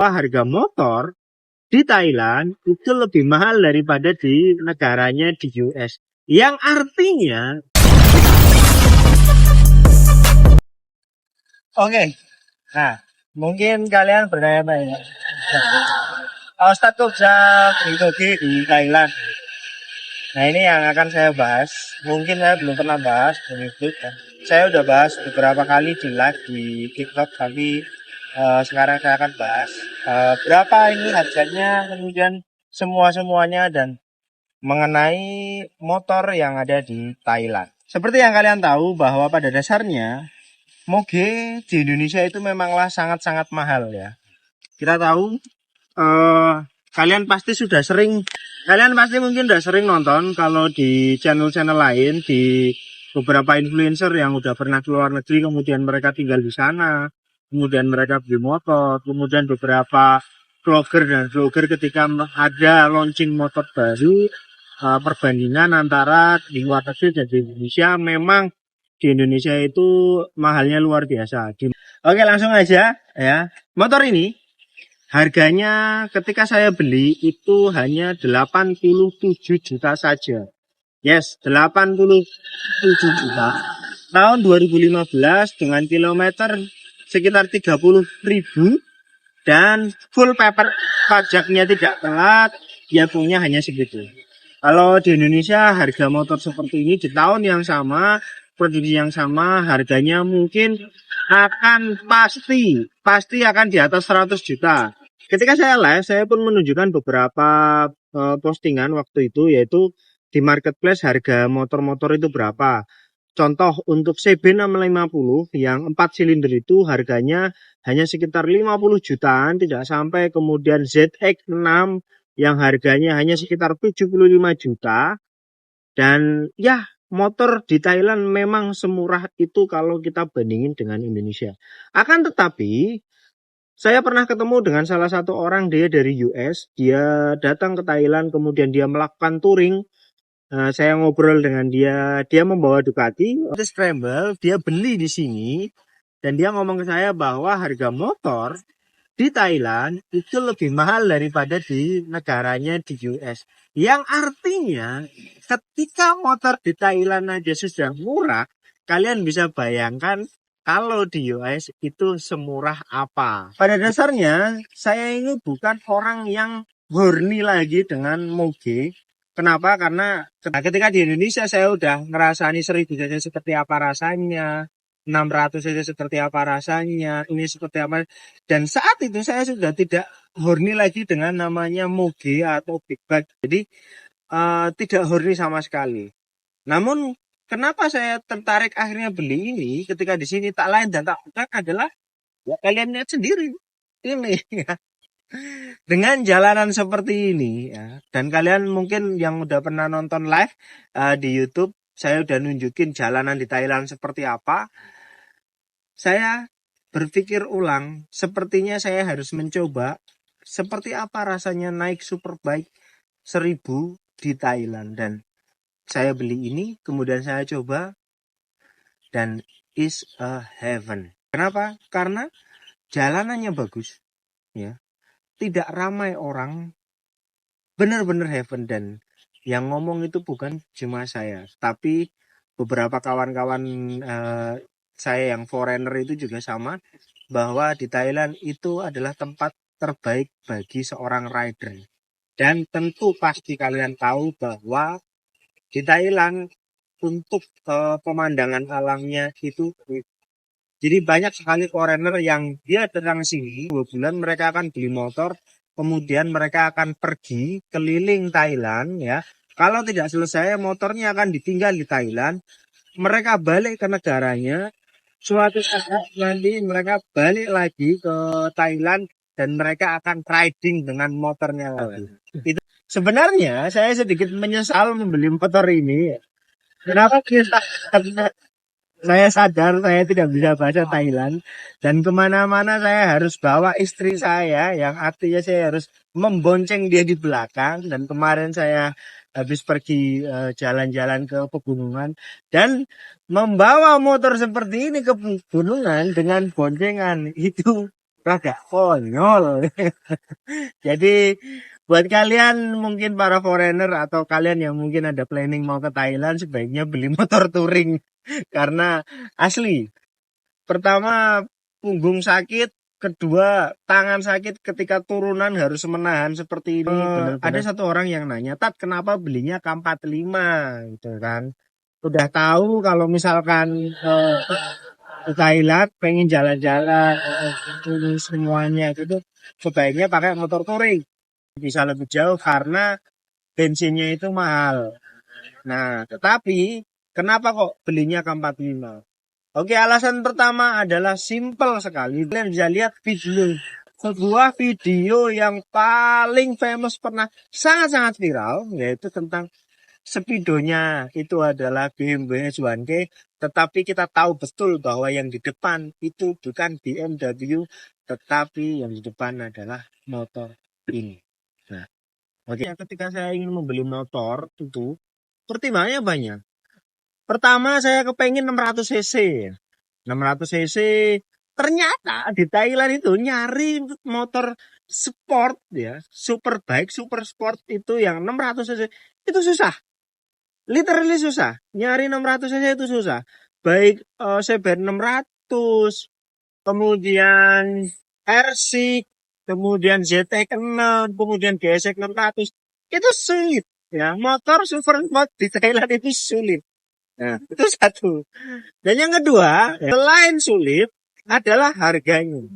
harga motor di Thailand itu lebih mahal daripada di negaranya di US. Yang artinya, oke, nah mungkin kalian bertanya-tanya, Ustadz kok bisa beli di Thailand? Nah ini yang akan saya bahas. Mungkin saya belum pernah bahas di YouTube ya. Saya udah bahas beberapa kali di live di TikTok, tapi sekarang saya akan bahas berapa ini harganya, kemudian semuanya dan mengenai motor yang ada di Thailand. Seperti yang kalian tahu bahwa pada dasarnya moge di Indonesia itu memanglah sangat-sangat mahal ya. Kita tahu kalian pasti mungkin udah sering nonton kalau di channel-channel lain, di beberapa influencer yang udah pernah keluar negeri, kemudian mereka tinggal di sana, kemudian mereka beli motor, kemudian beberapa vlogger dan vlogger ketika ada launching motor baru, perbandingan antara di luar negeri dan di Indonesia, memang di Indonesia itu mahalnya luar biasa. Oke, langsung aja ya. Motor ini harganya ketika saya beli itu hanya 87 juta saja. Yes, 87 juta. Tahun 2015 dengan kilometer sekitar 30.000 dan full paper, pajaknya tidak telat, biayanya hanya segitu. Kalau di Indonesia harga motor seperti ini di tahun yang sama, produksi yang sama, harganya mungkin akan pasti akan di atas 100 juta. Ketika saya live, saya pun menunjukkan beberapa postingan waktu itu, yaitu di marketplace harga motor-motor itu berapa. Contoh untuk CB650 yang 4 silinder itu harganya hanya sekitar 50 jutaan, tidak sampai. Kemudian ZX6 yang harganya hanya sekitar 75 juta. Dan ya, motor di Thailand memang semurah itu kalau kita bandingin dengan Indonesia. Akan tetapi saya pernah ketemu dengan salah satu orang, dia dari US, dia datang ke Thailand, kemudian dia melakukan touring. Saya ngobrol dengan dia membawa Ducati, Scramble, dia beli di sini, dan dia ngomong ke saya bahwa harga motor di Thailand itu lebih mahal daripada di negaranya di US. Yang artinya, ketika motor di Thailand aja sudah murah, kalian bisa bayangkan kalau di US itu semurah apa. Pada dasarnya saya ini bukan orang yang horny lagi dengan moge. Kenapa? Karena ketika di Indonesia saya udah ngerasani 1000 saja seperti apa rasanya, 600 saja seperti apa rasanya, ini seperti apa. Dan saat itu saya sudah tidak horny lagi dengan namanya moge atau big bike. Jadi tidak horny sama sekali. Namun kenapa saya tertarik akhirnya beli ini, ketika di sini tak lain dan tak bukan adalah ya kalian lihat sendiri ini ya. Dengan jalanan seperti ini ya, dan kalian mungkin yang udah pernah nonton live di YouTube, saya udah nunjukin jalanan di Thailand seperti apa. Saya berpikir ulang, sepertinya saya harus mencoba seperti apa rasanya naik superbike 1000 di Thailand. Dan saya beli ini, kemudian saya coba, dan is a heaven. Kenapa? Karena jalanannya bagus, ya, tidak ramai orang, benar-benar heaven. Dan yang ngomong itu bukan cuma saya, tapi beberapa kawan-kawan saya yang foreigner itu juga sama, bahwa di Thailand itu adalah tempat terbaik bagi seorang rider. Dan tentu pasti kalian tahu bahwa di Thailand untuk pemandangan alamnya itu, jadi banyak sekali foreigner yang dia datang sini 2 bulan, mereka akan beli motor, kemudian mereka akan pergi keliling Thailand ya. Kalau tidak selesai, motornya akan ditinggal di Thailand, mereka balik ke negaranya, suatu saat nanti mereka balik lagi ke Thailand dan mereka akan riding dengan motornya lagi. Itu sebenarnya saya sedikit menyesal membeli motor ini. Kenapa kita? Karena saya sadar saya tidak bisa bahasa Thailand, dan kemana-mana saya harus bawa istri saya, yang artinya saya harus membonceng dia di belakang. Dan kemarin saya habis pergi jalan-jalan ke pegunungan dan membawa motor seperti ini ke pegunungan dengan boncengan, itu rada konyol. Jadi buat kalian mungkin para foreigner atau kalian yang mungkin ada planning mau ke Thailand, sebaiknya beli motor touring. Karena asli, pertama punggung sakit, kedua tangan sakit ketika turunan harus menahan seperti ini. Ada satu orang yang nanya, Tat, kenapa belinya K45 gitu kan? Udah tahu kalau misalkan ke Thailand pengen jalan-jalan itu semuanya itu tuh sebaiknya pakai motor touring, bisa lebih jauh karena bensinnya itu mahal. Nah, tetapi kenapa kok belinya K45? Oke, alasan pertama adalah simple sekali. Kalian bisa lihat video, sebuah video yang paling famous pernah sangat-sangat viral, yaitu tentang speedonya itu adalah BMW H1K, tetapi kita tahu betul bahwa yang di depan itu bukan BMW, tetapi yang di depan adalah motor ini. Nah, oke, ketika saya ingin membeli motor itu pertimbangannya banyak. Pertama, saya kepengen 600 cc. 600 cc. Ternyata di Thailand itu nyari motor sport ya, superbike, super sport itu yang 600 cc itu susah. Literally susah. Nyari 600 cc itu susah. Baik CBR 600, kemudian RC, kemudian ZX6, kemudian GSX 600. Itu sulit ya. Motor super sport di Thailand itu sulit. Nah, itu satu. Dan yang kedua, selain sulit adalah harganya.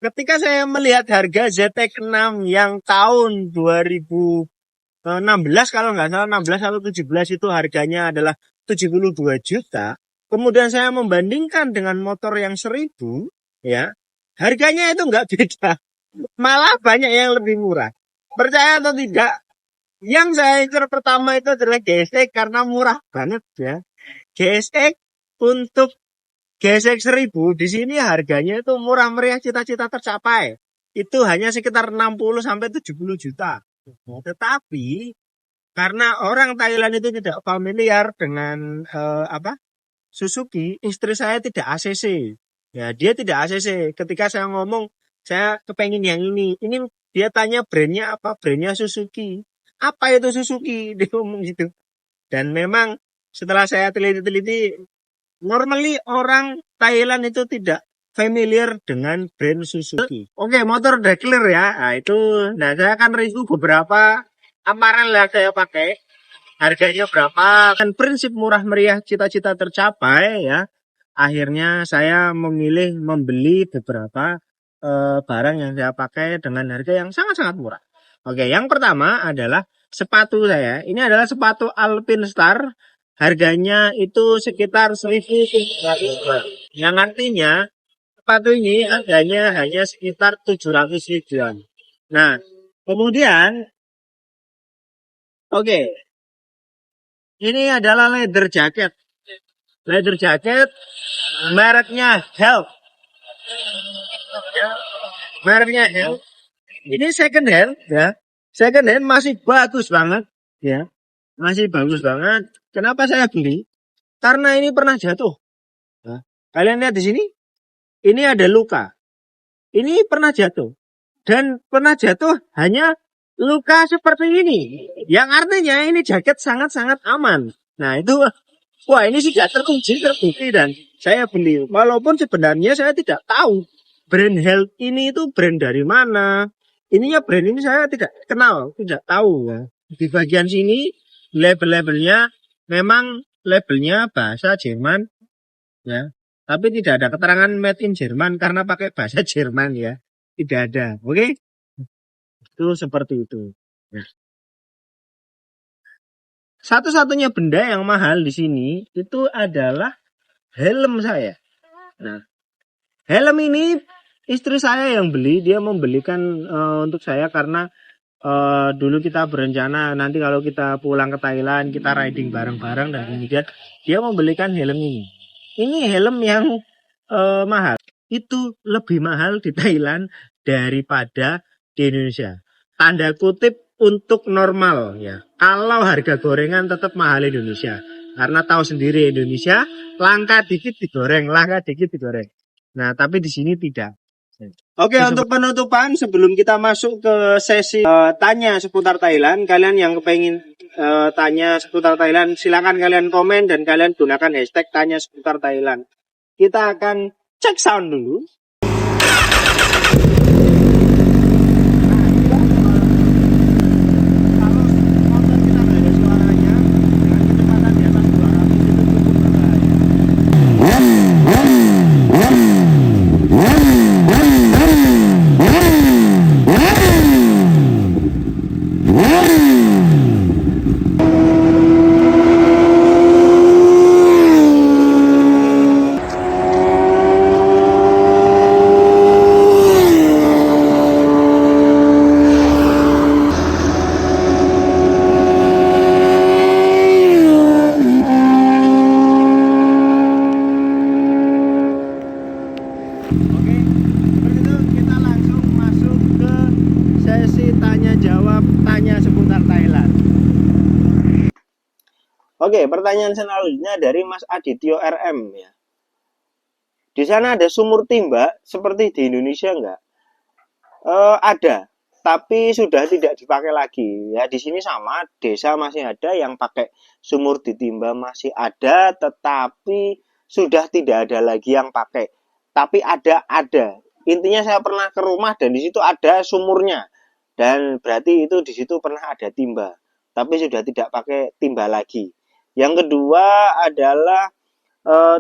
Ketika saya melihat harga ZX6 yang tahun 2016 kalau nggak salah 16 atau 17 itu harganya adalah 72 juta. Kemudian saya membandingkan dengan motor yang 1000 ya. Harganya itu nggak beda. Malah banyak yang lebih murah. Percaya atau tidak? Yang saya incer pertama itu adalah GSX karena murah banget ya. GSX untuk GSX 1000 di sini harganya itu murah meriah, cita-cita tercapai. Itu hanya sekitar 60 sampai 70 juta. Tetapi karena orang Thailand itu tidak familiar dengan Suzuki, istri saya tidak ACC. Ya, dia tidak ACC. Ketika saya ngomong, saya kepengen yang ini. Ini dia tanya brandnya apa? Brandnya Suzuki. Apa itu Suzuki? Dia ngomong gitu. Dan memang setelah saya teliti-teliti, normally orang Thailand itu tidak familiar dengan brand Suzuki. Oke, motor udah clear ya. Nah, itu. Nah, saya akan review beberapa amaran yang saya pakai. Harganya berapa? Kan prinsip murah meriah cita-cita tercapai ya. Akhirnya saya memilih membeli beberapa barang yang saya pakai dengan harga yang sangat-sangat murah. Oke, yang pertama adalah sepatu saya. Ini adalah sepatu Alpine Star. Harganya itu sekitar 1.300. Yang artinya sepatu ini harganya hanya sekitar 700 ribuan. Nah, kemudian oke, ini adalah leather jacket. Leather jacket mereknya Help. Mereknya Help. Ini second hand ya. Second hand masih bagus banget ya. Masih bagus banget. Kenapa saya beli? Karena ini pernah jatuh. Nah, kalian lihat di sini. Ini ada luka. Ini pernah jatuh. Dan pernah jatuh hanya luka seperti ini. Yang artinya ini jaket sangat-sangat aman. Nah, itu wah, ini sudah terbukti dan saya beli. Walaupun sebenarnya saya tidak tahu brand Help ini itu brand dari mana. Ininya brand ini saya tidak kenal, tidak tahu ya. Di bagian sini label-labelnya memang labelnya bahasa Jerman ya. Tapi tidak ada keterangan made in Jerman karena pakai bahasa Jerman ya. Tidak ada. Oke? Itu seperti itu. Ya. Satu-satunya benda yang mahal di sini itu adalah helm saya. Nah, helm ini istri saya yang beli. Dia membelikan untuk saya karena dulu kita berencana nanti kalau kita pulang ke Thailand kita riding bareng-bareng dan kemudian dia membelikan helm ini. Ini helm yang mahal. Itu lebih mahal di Thailand daripada di Indonesia. Tanda kutip untuk normal ya. Kalau harga gorengan tetap mahal Indonesia. Karena tahu sendiri Indonesia langka dikit digoreng, langka dikit digoreng. Nah, tapi di sini tidak. Oke, untuk penutupan sebelum kita masuk ke sesi tanya seputar Thailand, kalian yang kepengen tanya seputar Thailand, silakan kalian komen dan kalian gunakan hashtag tanya seputar Thailand. Kita akan cek sound dulu. Oke, pertanyaan selanjutnya dari Mas Adityo RM ya. Di sana ada sumur timba seperti di Indonesia enggak? Ada, tapi sudah tidak dipakai lagi. Ya di sini sama, desa masih ada yang pakai sumur ditimba masih ada, tetapi sudah tidak ada lagi yang pakai. Tapi ada. Intinya saya pernah ke rumah dan di situ ada sumurnya. Dan berarti itu di situ pernah ada timba, tapi sudah tidak pakai timba lagi. Yang kedua adalah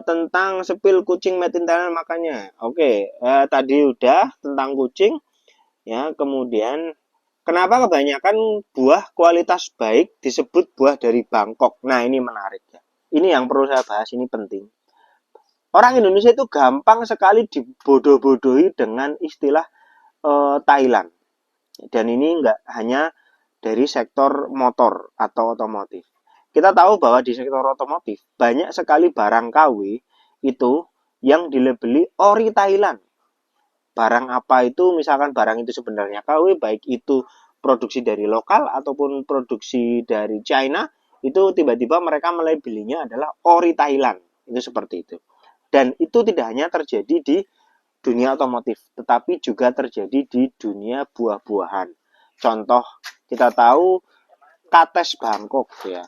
tentang sepil kucing made in Thailand makanya. Oke, tadi udah tentang kucing ya. Kemudian kenapa kebanyakan buah kualitas baik disebut buah dari Bangkok? Nah, ini menarik ya. Ini yang perlu saya bahas, ini penting. Orang Indonesia itu gampang sekali dibodoh-bodohi dengan istilah Thailand. Dan ini enggak hanya dari sektor motor atau otomotif. Kita tahu bahwa di sektor otomotif banyak sekali barang KW itu yang dilabeli ori Thailand. Barang apa itu, misalkan barang itu sebenarnya KW, baik itu produksi dari lokal ataupun produksi dari China, itu tiba-tiba mereka melabelinya adalah ori Thailand. Itu seperti itu. Dan itu tidak hanya terjadi di dunia otomotif, tetapi juga terjadi di dunia buah-buahan. Contoh, kita tahu kates Bangkok ya,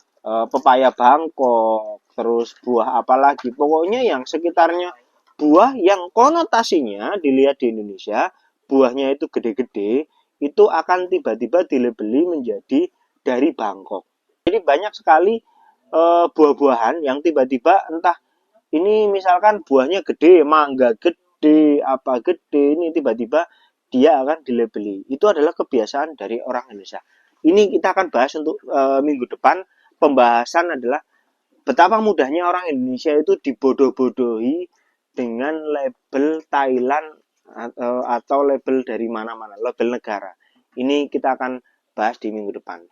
pepaya Bangkok, terus buah apa lagi, pokoknya yang sekitarnya buah yang konotasinya dilihat di Indonesia, buahnya itu gede-gede, itu akan tiba-tiba dilabeli menjadi dari Bangkok. Jadi banyak sekali buah-buahan yang tiba-tiba entah ini misalkan buahnya gede, mangga gede, apa gede, ini tiba-tiba dia akan dilabeli. Itu adalah kebiasaan dari orang Indonesia. Ini kita akan bahas untuk minggu depan. Pembahasan adalah betapa mudahnya orang Indonesia itu dibodoh-bodohi dengan label Thailand atau label dari mana-mana, label negara. Ini kita akan bahas di minggu depan.